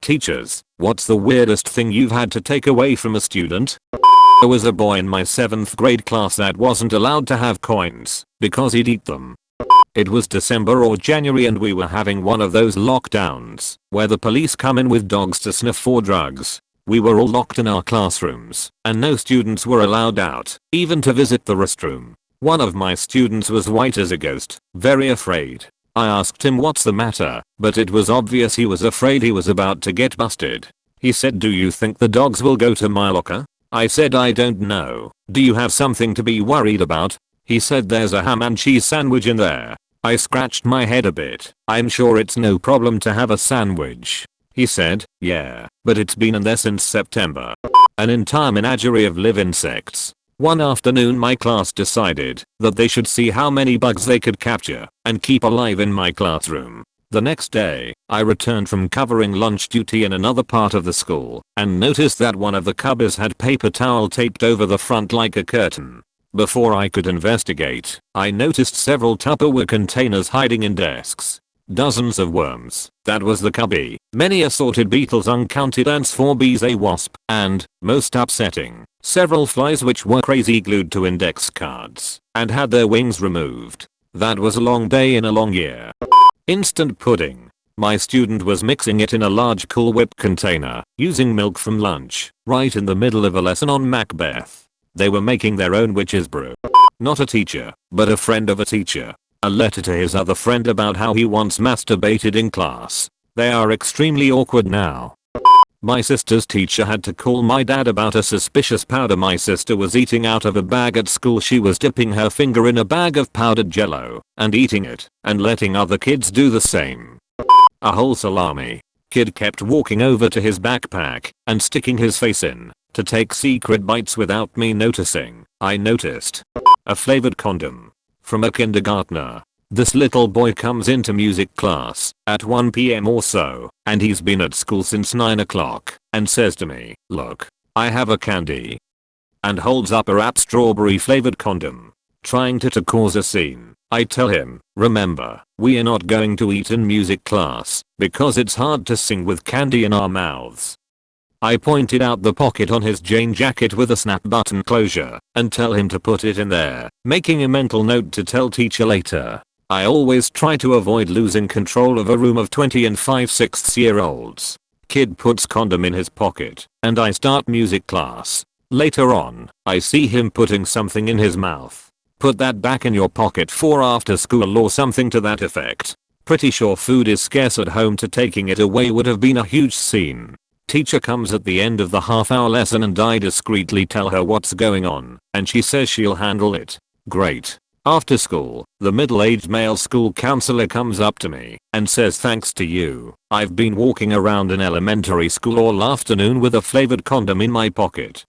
Teachers, what's the weirdest thing you've had to take away from a student? There was a boy in my 7th grade class that wasn't allowed to have coins because he'd eat them. It was December or January and we were having one of those lockdowns where the police come in with dogs to sniff for drugs. We were all locked in our classrooms and no students were allowed out, even to visit the restroom. One of my students was white as a ghost, very afraid. I asked him what's the matter, but it was obvious he was afraid he was about to get busted. He said, "Do you think the dogs will go to my locker?" I said, "I don't know. Do you have something to be worried about?" He said, "There's a ham and cheese sandwich in there." I scratched my head a bit. "I'm sure it's no problem to have a sandwich." He said, "Yeah, but it's been in there since September." An entire menagerie of live insects. One afternoon my class decided that they should see how many bugs they could capture and keep alive in my classroom. The next day, I returned from covering lunch duty in another part of the school and noticed that one of the cupboards had paper towel taped over the front like a curtain. Before I could investigate, I noticed several Tupperware containers hiding in desks. Dozens of worms, that was the cubby, many assorted beetles, uncounted ants, 4 bees, a wasp, and, most upsetting, several flies which were crazy glued to index cards and had their wings removed. That was a long day in a long year. Instant pudding. My student was mixing it in a large Cool Whip container, using milk from lunch, right in the middle of a lesson on Macbeth. They were making their own witch's brew. Not a teacher, but a friend of a teacher. A letter to his other friend about how he once masturbated in class. They are extremely awkward now. My sister's teacher had to call my dad about a suspicious powder my sister was eating out of a bag at school. She was dipping her finger in a bag of powdered jello and eating it and letting other kids do the same. A whole salami. Kid kept walking over to his backpack and sticking his face in to take secret bites without me noticing. I noticed. A flavored condom. From a kindergartner. This little boy comes into music class at 1 PM or so, and he's been at school since 9 o'clock, and says to me, "Look, I have a candy." And holds up a wrapped strawberry flavored condom. Trying to cause a scene, I tell him, "Remember, we are not going to eat in music class, because it's hard to sing with candy in our mouths." I pointed out the pocket on his jean jacket with a snap button closure and tell him to put it in there, making a mental note to tell teacher later. I always try to avoid losing control of a room of 20 and 5/6-year-olds. Kid puts condom in his pocket and I start music class. Later on, I see him putting something in his mouth. "Put that back in your pocket for after school" or something to that effect. Pretty sure food is scarce at home, to taking it away would have been a huge scene. Teacher comes at the end of the half-hour lesson and I discreetly tell her what's going on, and she says she'll handle it. Great. After school, the middle-aged male school counselor comes up to me and says, "Thanks to you, I've been walking around an elementary school all afternoon with a flavored condom in my pocket."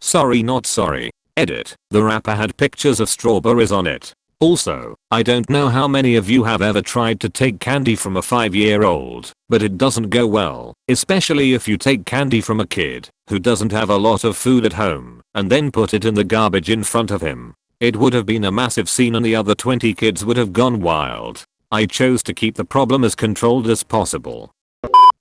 Sorry, not sorry. Edit. The wrapper had pictures of strawberries on it. Also, I don't know how many of you have ever tried to take candy from a 5-year-old, but it doesn't go well, especially if you take candy from a kid who doesn't have a lot of food at home and then put it in the garbage in front of him. It would have been a massive scene and the other 20 kids would have gone wild. I chose to keep the problem as controlled as possible.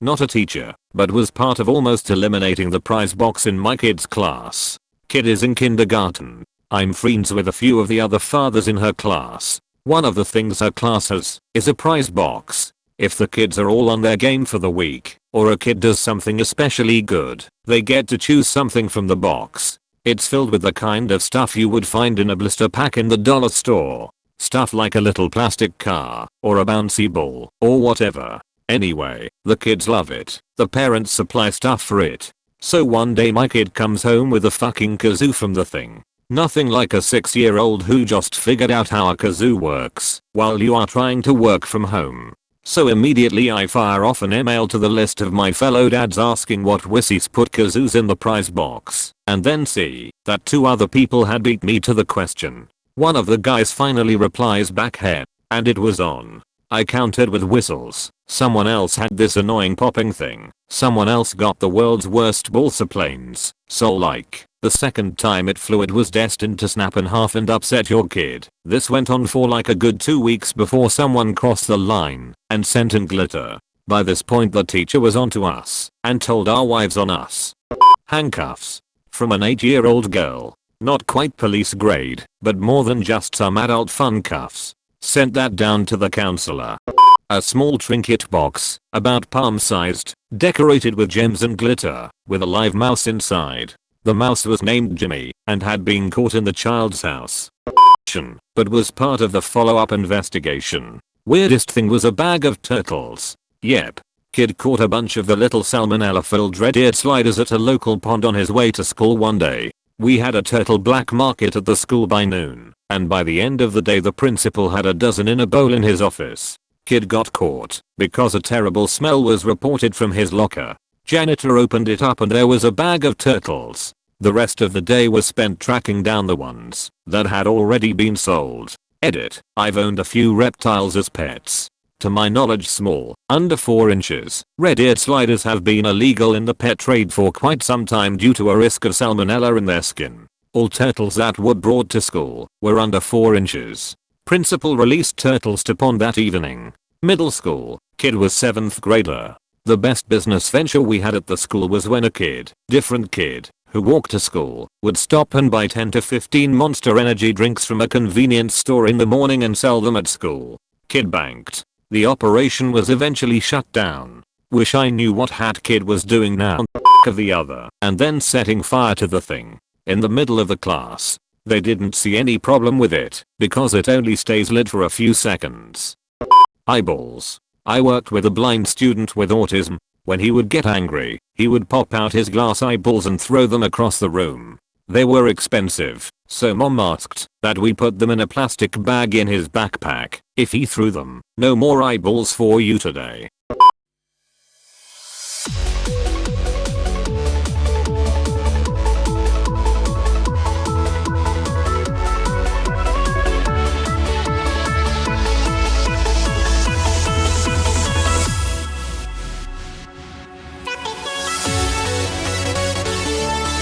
Not a teacher, but was part of almost eliminating the prize box in my kid's class. Kid is in kindergarten. I'm friends with a few of the other fathers in her class. One of the things her class has is a prize box. If the kids are all on their game for the week, or a kid does something especially good, they get to choose something from the box. It's filled with the kind of stuff you would find in a blister pack in the dollar store. Stuff like a little plastic car, or a bouncy ball, or whatever. Anyway, the kids love it. The parents supply stuff for it. So one day my kid comes home with a fucking kazoo from the thing. Nothing like a 6-year-old who just figured out how a kazoo works while you are trying to work from home. So immediately I fire off an email to the list of my fellow dads asking what wussies put kazoos in the prize box, and then see that 2 other people had beat me to the question. One of the guys finally replies back, "Hey," and it was on. I countered with whistles. Someone else had this annoying popping thing. Someone else got the world's worst balsa planes. So like, the second time it flew it was destined to snap in half and upset your kid. This went on for like a good 2 weeks before someone crossed the line and sent in glitter. By this point the teacher was onto us and told our wives on us. Handcuffs. From an 8-year-old girl. Not quite police grade, but more than just some adult fun cuffs. Sent that down to the counselor. A small trinket box, about palm-sized, decorated with gems and glitter, with a live mouse inside. The mouse was named Jimmy, and had been caught in the child's house. But was part of the follow-up investigation. Weirdest thing was a bag of turtles. Yep. Kid caught a bunch of the little salmonella-filled red-eared sliders at a local pond on his way to school one day. We had a turtle black market at the school by noon, and by the end of the day the principal had a dozen in a bowl in his office. Kid got caught because a terrible smell was reported from his locker. Janitor opened it up and there was a bag of turtles. The rest of the day was spent tracking down the ones that had already been sold. Edit. I've owned a few reptiles as pets. To my knowledge small, under 4 inches, red-eared sliders have been illegal in the pet trade for quite some time due to a risk of salmonella in their skin. All turtles that were brought to school were under 4 inches. Principal released turtles to pond that evening. Middle school, kid was 7th grader. The best business venture we had at the school was when a different kid, who walked to school, would stop and buy 10 to 15 Monster Energy drinks from a convenience store in the morning and sell them at school. Kid banked. The operation was eventually shut down. Wish I knew what Hat Kid was doing now on the of the other and then setting fire to the thing. In the middle of the class. They didn't see any problem with it because it only stays lit for a few seconds. Eyeballs. I worked with a blind student with autism. When he would get angry, he would pop out his glass eyeballs and throw them across the room. They were expensive, so mom asked that we put them in a plastic bag in his backpack. If he threw them, no more eyeballs for you today.